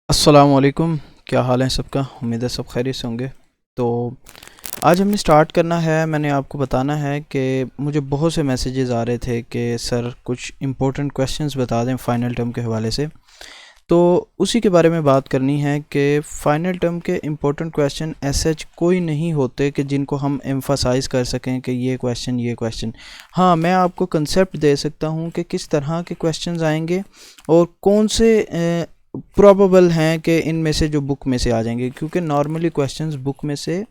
अस्सलाम वालेकुम। क्या हाल है सबका? उम्मीद है सब खैरियत से होंगे। तो आज हमने स्टार्ट करना है। मैंने आपको बताना है कि मुझे बहुत से मैसेजेस आ रहे थे कि सर कुछ इम्पोर्टेंट क्वेश्चंस बता दें फ़ाइनल टर्म के हवाले से। तो उसी के बारे में बात करनी है कि फ़ाइनल टर्म के इम्पोर्टेंट क्वेश्चन ऐसे कोई नहीं होते कि जिनको हम एम्फसाइज़ कर सकें कि ये क्वेश्चन। हाँ, मैं आपको कंसेप्ट दे सकता हूँ कि किस तरह के क्वेश्चंस आएंगे और कौन से प्रोबेबल हैं कि इनमें से जो बुक में से आ जाएंगे, क्योंकि नॉर्मली क्वेश्चंस बुक में से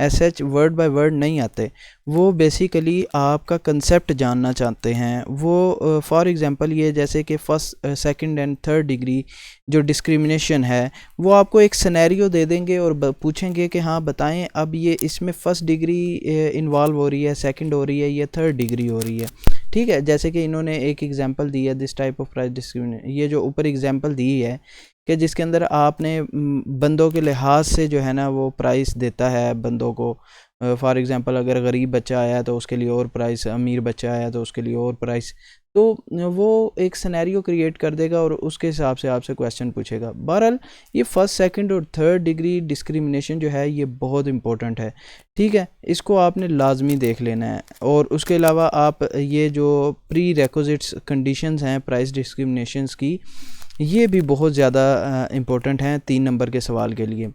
ऐसे वर्ड बाय वर्ड नहीं आते। वो बेसिकली आपका कंसेप्ट जानना चाहते हैं। वो फॉर एग्जांपल ये जैसे कि first second and third degree जो डिस्क्रिमिनेशन है, वो आपको एक सिनेरियो दे देंगे और पूछेंगे कि हाँ बताएं अब ये इसमें फ़र्स्ट डिग्री इन्वॉल्व हो रही है, सेकंड हो रही है या थर्ड डिग्री हो रही है। ठीक है, जैसे कि इन्होंने एक एग्जांपल दी है, this type of price discrimination. ये जो ऊपर एग्जांपल दी है कि जिसके अंदर आपने बंदों के लिहाज से जो है ना वो प्राइस देता है बंदों को। फॉर एग्जांपल अगर गरीब बच्चा आया तो उसके लिए और प्राइस, अमीर बच्चा आया तो उसके लिए और प्राइस। तो वो एक सिनेरियो क्रिएट कर देगा और उसके हिसाब से आपसे क्वेश्चन पूछेगा। बहरहाल ये फर्स्ट सेकंड और थर्ड डिग्री डिस्क्रिमिनेशन जो है ये बहुत इंपॉर्टेंट है। ठीक है, इसको आपने लाजमी देख लेना है। और उसके अलावा आप ये जो प्री रेकोजिट्स कंडीशंस हैं प्राइस डिस्क्रिमिनेशंस की, ये भी बहुत ज़्यादा इम्पोर्टेंट हैं 3 नंबर के सवाल के लिए।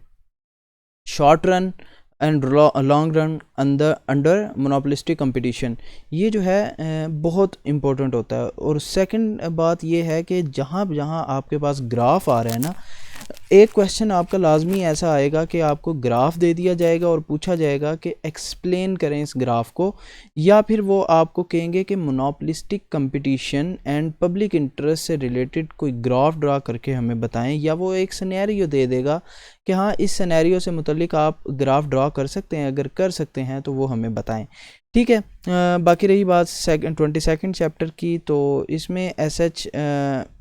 Short run and long run under monopolistic competition, ये जो है बहुत इम्पोर्टेंट होता है। और सेकंड बात ये है कि जहाँ जहाँ आपके पास ग्राफ आ रहा है ना, एक क्वेश्चन आपका लाजमी ऐसा आएगा कि आपको ग्राफ दे दिया जाएगा और पूछा जाएगा कि एक्सप्लेन करें इस ग्राफ को, या फिर वो आपको कहेंगे कि monopolistic competition and public interest से रिलेटेड कोई ग्राफ ड्रा करके हमें बताएं, या वो एक सिनेरियो दे देगा कि हाँ इस सिनेरियो से मुतल्लिक आप ग्राफ ड्रा कर सकते हैं, अगर कर सकते हैं तो वो हमें बताएं। ठीक है, बाकी रही बात 22nd चैप्टर की, तो इसमें एच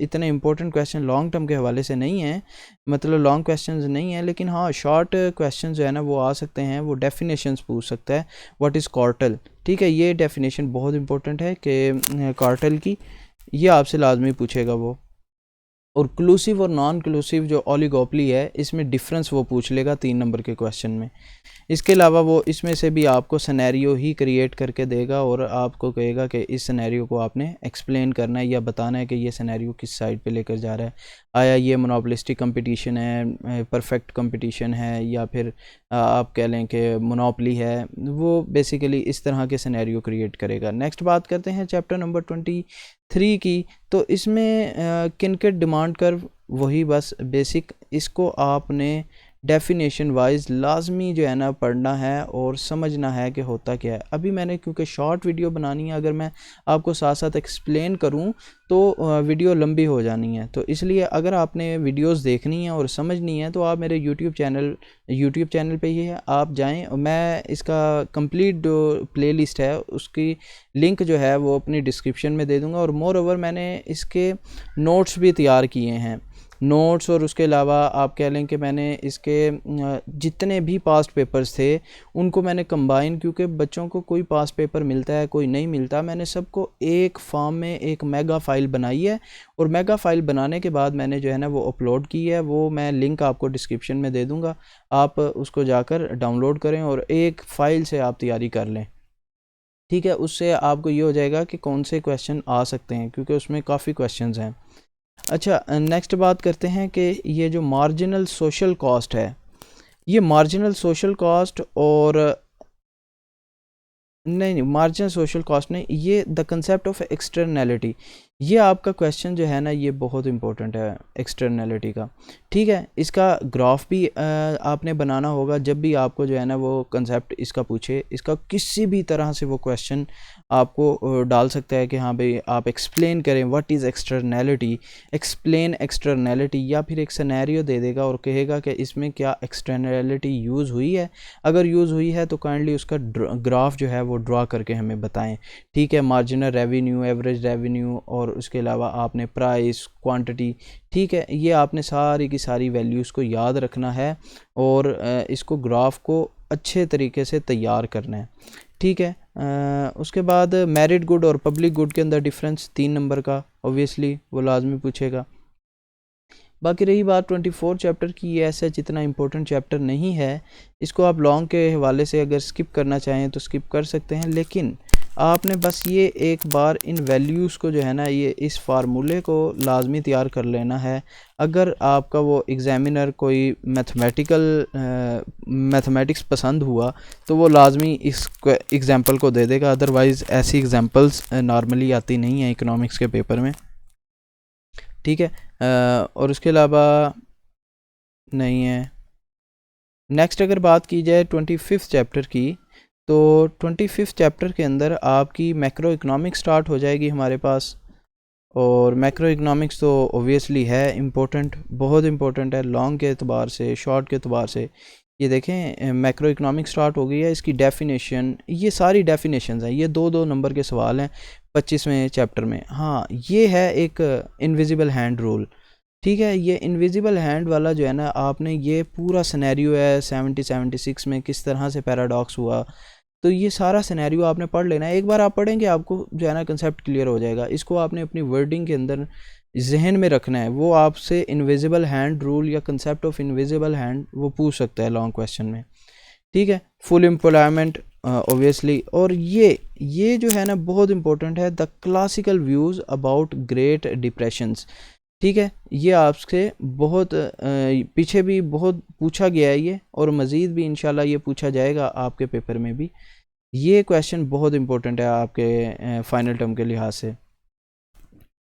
इतने इंपॉर्टेंट क्वेश्चन लॉन्ग टर्म के हवाले से नहीं हैं, मतलब लॉन्ग क्वेश्चंस नहीं है, लेकिन हाँ शॉर्ट क्वेश्चन जो है ना वो आ सकते हैं। वो डेफिनेशंस पूछ सकता है, व्हाट इज़ कार्टेल। ठीक है, ये डेफिनेशन बहुत इंपॉर्टेंट है कि कार्टेल की, ये आपसे लाजमी पूछेगा वो। और क्लूसिव और नॉन क्लूसिव जो ओलिगोपली है, इसमें डिफरेंस वो पूछ लेगा 3 नंबर के क्वेश्चन में। इसके अलावा वो इसमें से भी आपको सिनेरियो ही क्रिएट करके देगा और आपको कहेगा कि इस सिनेरियो को आपने एक्सप्लेन करना है या बताना है कि ये सिनेरियो किस साइड पे लेकर जा रहा है। आया ये मोनोपोलिस्टिक कंपटीशन है, परफेक्ट कंपटीशन है, या फिर आप कह लें कि मोनोपली है। वो बेसिकली इस तरह के सिनेरियो क्रिएट करेगा। नेक्स्ट बात करते हैं चैप्टर नंबर 23 की। तो इसमें किनकेट डिमांड कर्व, वही बस बेसिक, इसको आपने डेफिनेशन वाइज लाजमी जो है ना पढ़ना है और समझना है कि होता क्या है। अभी मैंने क्योंकि शॉर्ट वीडियो बनानी है, अगर मैं आपको साथ साथ एक्सप्लेन करूं तो वीडियो लंबी हो जानी है। तो इसलिए अगर आपने वीडियोस देखनी है और समझनी है तो आप मेरे यूट्यूब चैनल पे ही है, आप जाएं। मैं इसका कंप्लीट जो प्लेलिस्ट है उसकी लिंक जो है वो अपनी डिस्क्रिप्शन में दे दूंगा। और मोर ओवर मैंने इसके नोट्स भी तैयार किए हैं, नोट्स। और उसके अलावा आप कह लें कि मैंने इसके जितने भी पास्ट पेपर्स थे उनको मैंने कंबाइन, क्योंकि बच्चों को कोई पास्ट पेपर मिलता है कोई नहीं मिलता, मैंने सबको एक फॉर्म में एक मेगा फाइल बनाई है। और मेगा फाइल बनाने के बाद मैंने जो है ना वो अपलोड की है। वो मैं लिंक आपको डिस्क्रिप्शन में दे दूँगा, आप उसको जाकर डाउनलोड करें और एक फ़ाइल से आप तैयारी कर लें। ठीक है, उससे आपको ये हो जाएगा कि कौन से क्वेश्चन आ सकते हैं, क्योंकि उसमें काफ़ी क्वेश्चंस हैं। अच्छा, नेक्स्ट बात करते हैं कि ये जो मार्जिनल सोशल कॉस्ट है, ये मार्जिनल सोशल कॉस्ट और नहीं मार्जिनल सोशल कॉस्ट नहीं, ये द कंसेप्ट ऑफ एक्सटर्नैलिटी, ये आपका क्वेश्चन जो है ना ये बहुत इंपॉर्टेंट है एक्सटर्नैलिटी का। ठीक है, इसका ग्राफ भी आपने बनाना होगा जब भी आपको जो है ना वो कंसेप्ट इसका पूछे। इसका किसी भी तरह से वो क्वेश्चन आपको डाल सकता है कि हाँ भाई आप एक्सप्लेन करें what is externality, explain externality, या फिर एक सिनेरियो दे देगा और कहेगा कि इसमें क्या एक्सटर्नैलिटी यूज़ हुई है। अगर यूज़ हुई है तो काइंडली उसका ग्राफ जो है वो ड्रा करके हमें बताएं। ठीक है, मार्जिनल रेवेन्यू, एवरेज रेवेन्यू, और उसके अलावा आपने प्राइस, क्वांटिटी, ठीक है, ये आपने सारी की सारी वैल्यूज़ को याद रखना है और इसको ग्राफ को अच्छे तरीके से तैयार करना है। ठीक है, उसके बाद मेरिट गुड और पब्लिक गुड के अंदर डिफरेंस 3 नंबर का ऑब्वियसली वो लाजमी पूछेगा। बाकी रही बात 24 चैप्टर की, ये ऐसा जितना इम्पोर्टेंट चैप्टर नहीं है, इसको आप लॉन्ग के हवाले से अगर स्किप करना चाहें तो स्किप कर सकते हैं, लेकिन आपने बस ये एक बार इन वैल्यूज़ को जो है ना, ये इस फार्मूले को लाजमी तैयार कर लेना है। अगर आपका वो एग्ज़ामिनर कोई मैथमेटिक्स पसंद हुआ तो वो लाजमी इस एग्ज़ाम्पल को दे देगा, अदरवाइज़ ऐसी एग्ज़ाम्पल्स नॉर्मली आती नहीं है इकोनॉमिक्स के पेपर में, ठीक है। और उसके अलावा नहीं है। नेक्स्ट अगर बात की जाए 25 चैप्टर की, तो 25 चैप्टर के अंदर आपकी मैक्रो इकोनॉमिक्स स्टार्ट हो जाएगी हमारे पास। और मैक्रो इकोनॉमिक्स तो ओबियसली है इम्पोर्टेंट, बहुत इम्पोर्टेंट है लॉन्ग के अतबार से, शॉर्ट के अतबार से। ये देखें मैक्रो इकोनॉमिक्स स्टार्ट हो गई है, इसकी डेफिनेशन, ये सारी डेफिनेशंस हैं, ये 2-2 नंबर के सवाल हैं 25वें चैप्टर में। हाँ, ये है एक इनविजिबल हैंड रूल, ठीक है। ये इनविजिबल हैंड वाला जो है ना, आपने ये पूरा सिनेरियो है 76 में किस तरह से पैराडॉक्स हुआ, तो ये सारा सिनेरियो आपने पढ़ लेना है। एक बार आप पढ़ेंगे आपको जो है ना कंसेप्ट क्लियर हो जाएगा। इसको आपने अपनी वर्डिंग के अंदर जहन में रखना है। वो आपसे इनविजिबल हैंड रूल या कंसेप्ट ऑफ इनविजिबल हैंड वो पूछ सकता है लॉन्ग क्वेश्चन में, ठीक है। Full employment obviously. और ये जो है ना बहुत इंपॉर्टेंट है, the classical views about great depressions, ठीक है। ये आपसे बहुत पीछे भी बहुत पूछा गया है ये, और मज़ीद भी इंशाल्लाह ये पूछा जाएगा आपके पेपर में भी। ये क्वेश्चन बहुत इंपॉर्टेंट है आपके फाइनल टर्म के लिहाज से।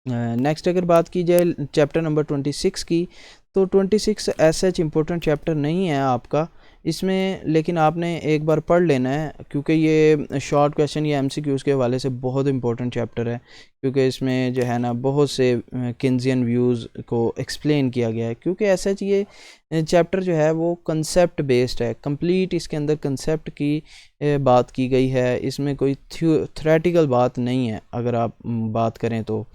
नेक्स्ट अगर बात की जाए चैप्टर नंबर 26 की, तो 26 ऐसा इम्पोर्टेंट चैप्टर नहीं है आपका इसमें, लेकिन आपने एक बार पढ़ लेना है, क्योंकि ये शॉर्ट क्वेश्चन या एमसीक्यूज़ के हवाले से बहुत इंपॉर्टेंट चैप्टर है, क्योंकि इसमें जो है ना बहुत से किन्जियन व्यूज़ को एक्सप्लेन किया गया है। क्योंकि ऐसा ये चैप्टर जो है वो कंसेप्ट बेस्ड है, कंप्लीट इसके अंदर कंसेप्ट की बात की गई है, इसमें कोई थ्योरेटिकल बात नहीं है अगर आप बात करें तो।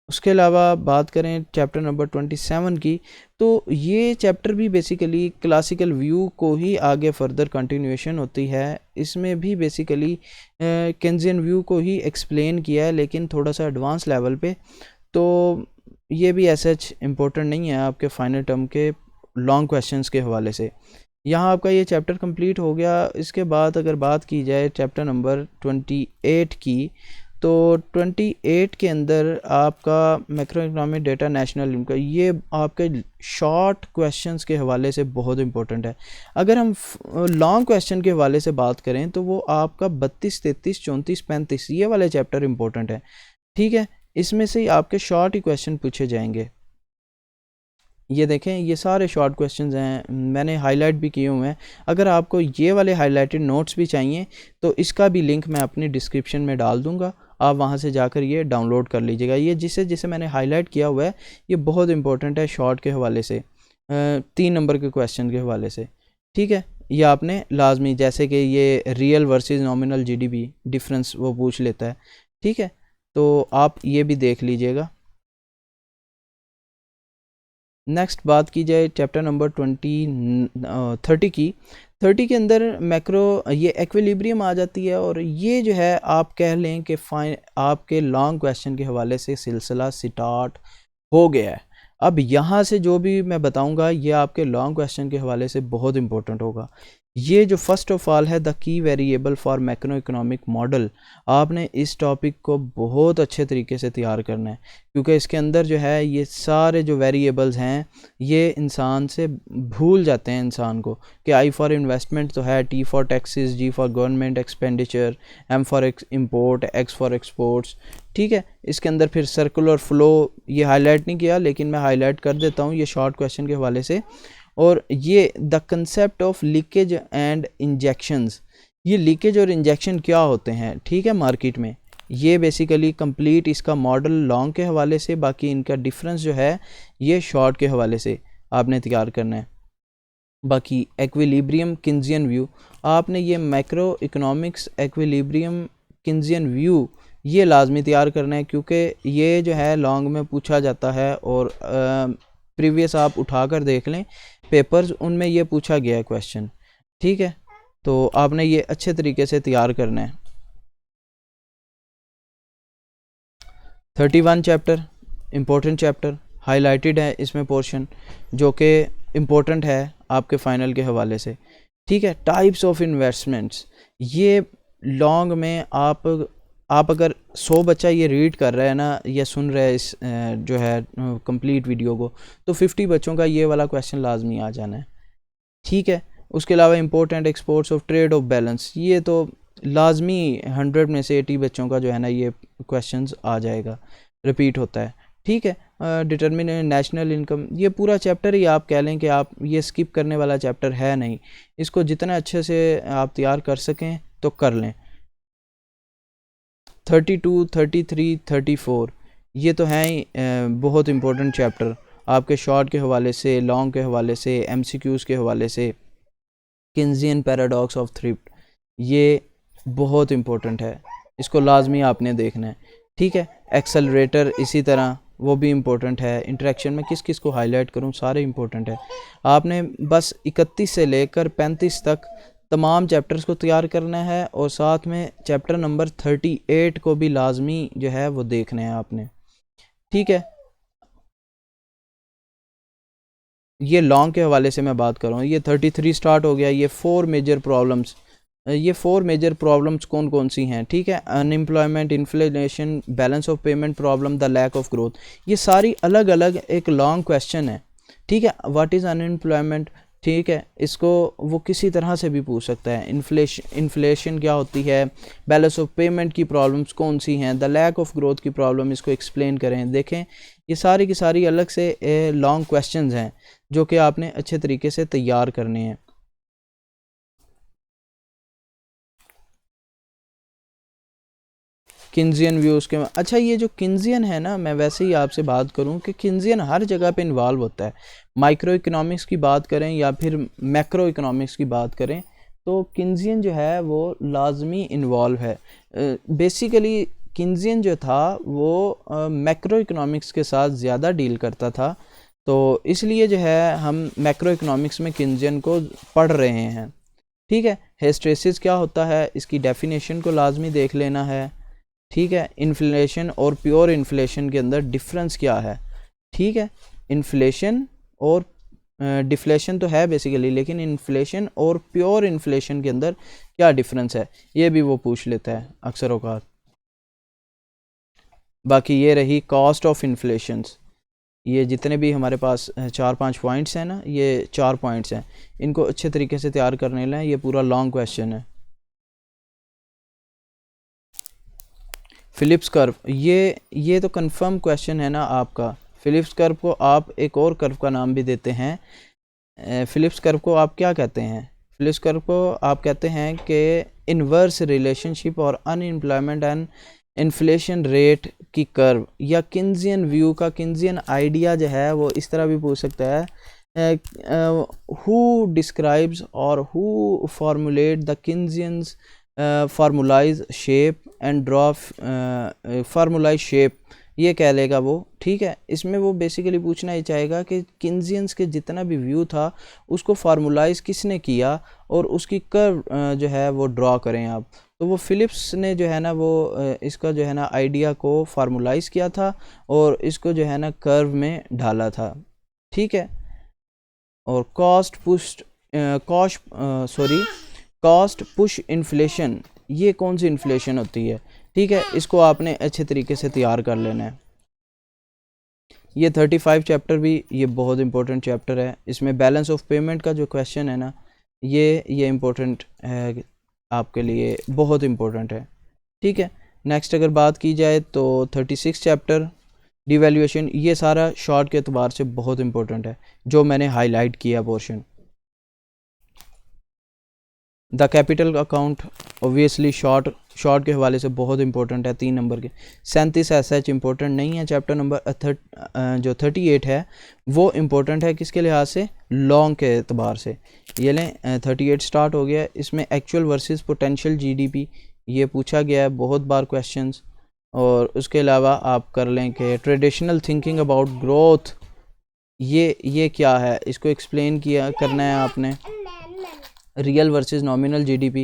उसके अलावा बात करें चैप्टर नंबर 27 की, तो ये चैप्टर भी बेसिकली क्लासिकल व्यू को ही आगे फर्दर कंटिन्यूएशन होती है। इसमें भी बेसिकली केन्जियन व्यू को ही एक्सप्लेन किया है, लेकिन थोड़ा सा एडवांस लेवल पे। तो ये भी ऐसा इम्पोर्टेंट नहीं है आपके फाइनल टर्म के लॉन्ग क्वेश्चंस के हवाले से। यहाँ आपका ये चैप्टर कंप्लीट हो गया। इसके बाद अगर बात की जाए चैप्टर नंबर 28 की, तो 28 के अंदर आपका macro economic data national income, ये आपके शॉर्ट क्वेश्चंस के हवाले से बहुत इंपॉर्टेंट है। अगर हम लॉन्ग क्वेश्चन के हवाले से बात करें तो वो आपका 32, 33, 34, 35 ये वाले चैप्टर इंपॉर्टेंट है, ठीक है। इसमें से आपके शॉर्ट ही क्वेश्चन पूछे जाएंगे। ये देखें ये सारे शॉर्ट क्वेश्चंस हैं, मैंने हाईलाइट भी किए हुए हैं। अगर आपको ये वाले हाईलाइटेड नोट्स भी चाहिए तो इसका भी लिंक मैं अपनी डिस्क्रिप्शन में डाल दूंगा, आप वहां से जाकर ये डाउनलोड कर लीजिएगा। ये जिसे मैंने हाईलाइट किया हुआ है ये बहुत इंपॉर्टेंट है शॉर्ट के हवाले से, 3 नंबर के क्वेश्चन के हवाले से, ठीक है। ये आपने लाजमी, जैसे कि ये real versus nominal GDP difference वो पूछ लेता है, ठीक है। तो आप ये भी देख लीजिएगा। नेक्स्ट बात की जाए चैप्टर नंबर 30 की, 30 के अंदर मैक्रो ये एक्विलिब्रियम आ जाती है। और ये जो है आप कह लें कि आपके लॉन्ग क्वेश्चन के हवाले से सिलसिला स्टार्ट हो गया है। अब यहाँ से जो भी मैं बताऊँगा ये आपके लॉन्ग क्वेश्चन के हवाले से बहुत इंपॉर्टेंट होगा। ये जो फर्स्ट ऑफ ऑल है the key variable for macro economic model, आपने इस टॉपिक को बहुत अच्छे तरीके से तैयार करना है, क्योंकि इसके अंदर जो है ये सारे जो वेरिएबल्स हैं ये इंसान से भूल जाते हैं इंसान को, कि आई फॉर इन्वेस्टमेंट तो है, T for taxes, G for government expenditure, M for import, X for exports, ठीक है। इसके अंदर फिर सर्कुलर फ्लो ये हाईलाइट नहीं किया, लेकिन मैं हाईलाइट कर देता हूँ ये शॉर्ट क्वेश्चन के हवाले से। और ये the concept of leakage and injections, ये लीकेज और इंजेक्शन क्या होते हैं, ठीक है, मार्केट में, ये बेसिकली कंप्लीट इसका मॉडल लॉन्ग के हवाले से, बाकी इनका डिफरेंस जो है ये शॉर्ट के हवाले से आपने तैयार करना है। बाकी एक्विलिब्रियम किन्जियन व्यू, आपने ये मैक्रो इकोनॉमिक्स एक्विलिब्रियम किन्जियन व्यू ये लाजमी तैयार करना है, क्योंकि ये जो है लॉन्ग में पूछा जाता है। और प्रीवियस आप उठाकर देख लें पेपर्स, उनमें ये पूछा गया है क्वेश्चन, ठीक है। तो आपने ये अच्छे तरीके से तैयार करना है। 31 चैप्टर, इम्पोर्टेंट चैप्टर, हाईलाइटेड है इसमें पोर्शन जो कि इम्पोर्टेंट है आपके फाइनल के हवाले से। ठीक है, टाइप्स ऑफ इन्वेस्टमेंट्स, ये लॉन्ग में आप अगर 100 बच्चा ये रीड कर रहा है ना या सुन रहा है इस जो है कंप्लीट वीडियो को, तो 50 बच्चों का ये वाला क्वेश्चन लाजमी आ जाना है। ठीक है, उसके अलावा import and exports of trade off balance, ये तो लाजमी 100 में से 80 बच्चों का जो है ना ये क्वेश्चंस आ जाएगा, रिपीट होता है। ठीक है, डिटरमिन नेशनल इनकम, ये पूरा चैप्टर ही आप कह लें कि आप ये स्किप करने वाला चैप्टर है नहीं, इसको जितना अच्छे से आप तैयार कर सकें तो कर लें। 32, 33, 34 ये तो हैं ही बहुत इंपॉर्टेंट चैप्टर आपके शॉर्ट के हवाले से, लॉन्ग के हवाले से, MCQs के हवाले से। किन्जियन पैराडॉक्स ऑफ थ्रिफ्ट, ये बहुत इंपॉर्टेंट है, इसको लाजमी आपने देखना है। ठीक है, एक्सेलरेटर इसी तरह वो भी इम्पोर्टेंट है। इंटरेक्शन में किस किस को हाईलाइट करूं, सारे इम्पोर्टेंट है। आपने बस 31 से लेकर 35 तक तमाम चैप्टर्स को तैयार करना है और साथ में चैप्टर नंबर 38 को भी लाजमी जो है वो देखना है आपने। ठीक है, ये लॉन्ग के हवाले से मैं बात कर रहा हूँ। ये 33 स्टार्ट हो गया। ये 4 मेजर प्रॉब्लम्स, ये 4 मेजर प्रॉब्लम्स कौन कौन सी हैं? ठीक है, unemployment, inflation, balance of payment problem, the lack of growth, ये सारी अलग अलग एक लॉन्ग क्वेश्चन है। ठीक है, व्हाट इज़ अनएम्प्लॉयमेंट, ठीक है, इसको वो किसी तरह से भी पूछ सकता है। इन्फ्लेशन क्या होती है, बैलेंस ऑफ पेमेंट की प्रॉब्लम्स कौन सी हैं, द लैक ऑफ ग्रोथ की प्रॉब्लम, इसको एक्सप्लेन करें। देखें, ये सारी की सारी अलग से लॉन्ग क्वेश्चंस हैं जो कि आपने अच्छे तरीके से तैयार करने हैं। किन्जियन व्यूज़ के, अच्छा ये जो किन्जियन है ना, मैं वैसे ही आपसे बात करूं कि किन्जियन हर जगह पे इन्वॉल्व होता है। माइक्रो इकोनॉमिक्स की बात करें या फिर मैक्रो इकोनॉमिक्स की बात करें, तो किन्जियन जो है वो लाजमी इन्वॉल्व है। बेसिकली किन्जियन जो था वो मैक्रो इकोनॉमिक्स के साथ ज़्यादा डील करता था, तो इसलिए जो है हम मैक्रो इकोनॉमिक्स में किन्जियन को पढ़ रहे हैं। ठीक है, हिस्टैरिसीस क्या होता है, इसकी डेफिनेशन को लाजमी देख लेना है। ठीक है, इन्फ्लेशन और प्योर इन्फ्लेशन के अंदर डिफरेंस क्या है। ठीक है, इन्फ्लेशन और डिफ्लेशन तो है बेसिकली, लेकिन इन्फ्लेशन और प्योर इन्फ्लेशन के अंदर क्या डिफरेंस है, ये भी वो पूछ लेता है अक्सर औकात। बाकी ये रही कॉस्ट ऑफ इन्फ्लेशंस, ये जितने भी हमारे पास 4-5 पॉइंट्स हैं ना, ये 4 पॉइंट्स हैं, इनको अच्छे तरीके से तैयार करने लें। ये पूरा लॉन्ग क्वेश्चन है। फिलिप्स कर्व, ये तो कंफर्म क्वेश्चन है ना आपका। फिलिप्स कर्व को आप एक और कर्व का नाम भी देते हैं। फिलिप्स कर्व को आप क्या कहते हैं? फिलिप्स कर्व को आप कहते हैं कि इन्वर्स रिलेशनशिप और अनएम्प्लॉयमेंट एंड इन्फ्लेशन रेट की कर्व, या किन्जियन व्यू का किन्जियन आइडिया जो है वो इस तरह भी पूछ सकता है, हु डिस्क्राइब्स और हु फॉर्मुलेट द किन्जियंस formulize shape and draw formulize shape, ये कह लेगा वो। ठीक है, इसमें वो बेसिकली पूछना ही चाहेगा कि किन्जियंस के जितना भी व्यू था उसको फार्मूलाइज किसने किया और उसकी कर्व जो है वो ड्रॉ करें आप। तो वो फिलिप्स ने जो है ना वो इसका जो है ना आइडिया को फार्मूलाइज किया था और इसको जो है ना कर्व में ढाला था। ठीक है, और कॉस्ट पुश इन्फ्लेशन, ये कौन सी इन्फ्लेशन होती है? ठीक है, इसको आपने अच्छे तरीके से तैयार कर लेना है। ये 35 चैप्टर भी ये बहुत इंपॉर्टेंट चैप्टर है। इसमें बैलेंस ऑफ पेमेंट का जो क्वेश्चन है ना, ये इम्पोर्टेंट है आपके लिए, बहुत इम्पोर्टेंट है। ठीक है, नेक्स्ट अगर बात की जाए तो 36 चैप्टर डिवैल्यूएशन, ये सारा शॉर्ट के एतबार से बहुत इंपॉर्टेंट है जो मैंने हाईलाइट किया portion. The capital account obviously short के हवाले से बहुत इंपॉर्टेंट है, 3 नंबर के। 37 एज सच इंपॉर्टेंट नहीं है। चैप्टर नंबर जो 38 है वो इम्पोर्टेंट है किसके लिहाज से? लॉन्ग के एतबार से। ये लें 38 स्टार्ट हो गया। इसमें एक्चुअल वर्सेस पोटेंशियल जीडीपी ये पूछा गया है बहुत बार क्वेश्चंस। और उसके अलावा आप कर लें कि ट्रेडिशनल थिंकिंग अबाउट ग्रोथ, ये क्या है, इसको एक्सप्लेन करना है आपने। रियल वर्सेस नॉमिनल जीडीपी,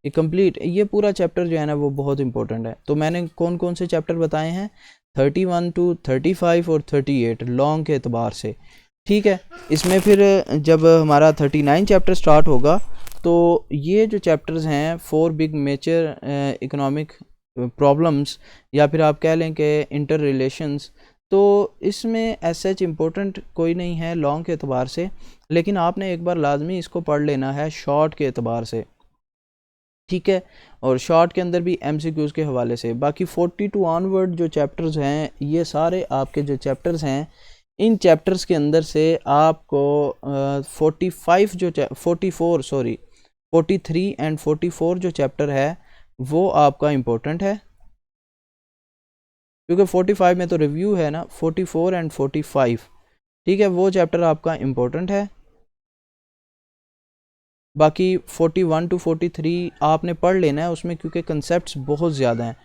ये कंप्लीट, ये पूरा चैप्टर जो है ना वो बहुत इंपॉर्टेंट है। तो मैंने कौन कौन से चैप्टर बताए हैं? 31 to 35 और 38 लॉन्ग के एतबार से, ठीक है। इसमें फिर जब हमारा 39 चैप्टर स्टार्ट होगा तो ये जो चैप्टर्स हैं 4 बिग मेजर इकोनॉमिक प्रॉब्लम्स, या फिर आप कह लें कि इंटर रिलेशंस, तो इसमें ऐसा इम्पोर्टेंट कोई नहीं है लॉन्ग के एतबार से, लेकिन आपने एक बार लाजमी इसको पढ़ लेना है शॉर्ट के एतबार से, ठीक है। और शॉर्ट के अंदर भी MCQs के हवाले से। बाकी 42 ऑनवर्ड जो चैप्टर्स हैं, ये सारे आपके जो चैप्टर्स हैं, इन चैप्टर्स के अंदर से आपको 43 एंड 44 जो चैप्टर है वो आपका इम्पोर्टेंट है, क्योंकि 45 में तो रिव्यू है ना। 44 एंड 45, ठीक है, वो चैप्टर आपका इम्पोर्टेंट है। बाकी 41 टू 43 आपने पढ़ लेना है उसमें, क्योंकि कंसेप्ट्स बहुत ज़्यादा हैं।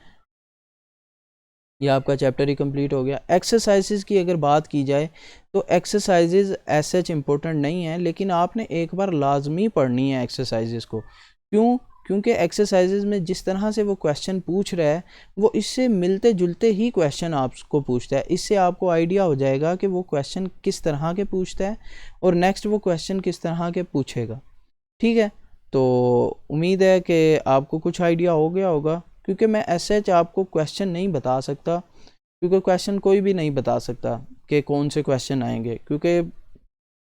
ये आपका चैप्टर ही कंप्लीट हो गया। एक्सरसाइजेज की अगर बात की जाए तो एक्सरसाइजेज ऐसे इम्पोर्टेंट नहीं है, लेकिन आपने एक बार लाजमी पढ़नी है एक्सरसाइजेज को। क्यों? क्योंकि एक्सरसाइजेज में जिस तरह से वो क्वेश्चन पूछ रहा है वो इससे मिलते जुलते ही क्वेश्चन आपको पूछता है। इससे आपको आइडिया हो जाएगा कि वो क्वेश्चन किस तरह के पूछता है और नेक्स्ट वो क्वेश्चन किस तरह के पूछेगा, ठीक है। तो उम्मीद है कि आपको कुछ आइडिया हो गया होगा, क्योंकि मैं ऐसे आपको क्वेश्चन नहीं बता सकता, क्योंकि क्वेश्चन कोई भी नहीं बता सकता कि कौन से क्वेश्चन आएंगे, क्योंकि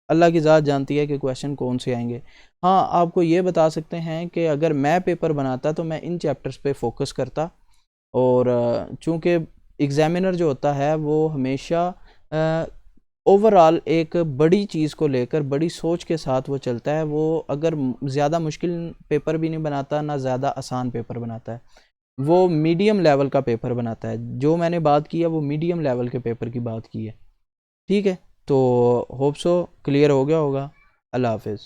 अल्लाह की ज़ात जानती है कि क्वेश्चन कौन से आएंगे। हाँ, आपको ये बता सकते हैं कि अगर मैं पेपर बनाता तो मैं इन चैप्टर्स पे फोकस करता, और चूँकि एग्ज़ामिनर जो होता है वो हमेशा ओवरऑल एक बड़ी चीज़ को लेकर बड़ी सोच के साथ वो चलता है। वो अगर ज़्यादा मुश्किल पेपर भी नहीं बनाता, ना ज़्यादा आसान पेपर बनाता है, वो मीडियम लेवल का पेपर बनाता है। जो मैंने बात की है वो मीडियम लेवल के पेपर की बात की है, ठीक है। तो होप सो क्लियर हो गया होगा। अल्लाह हाफिज़।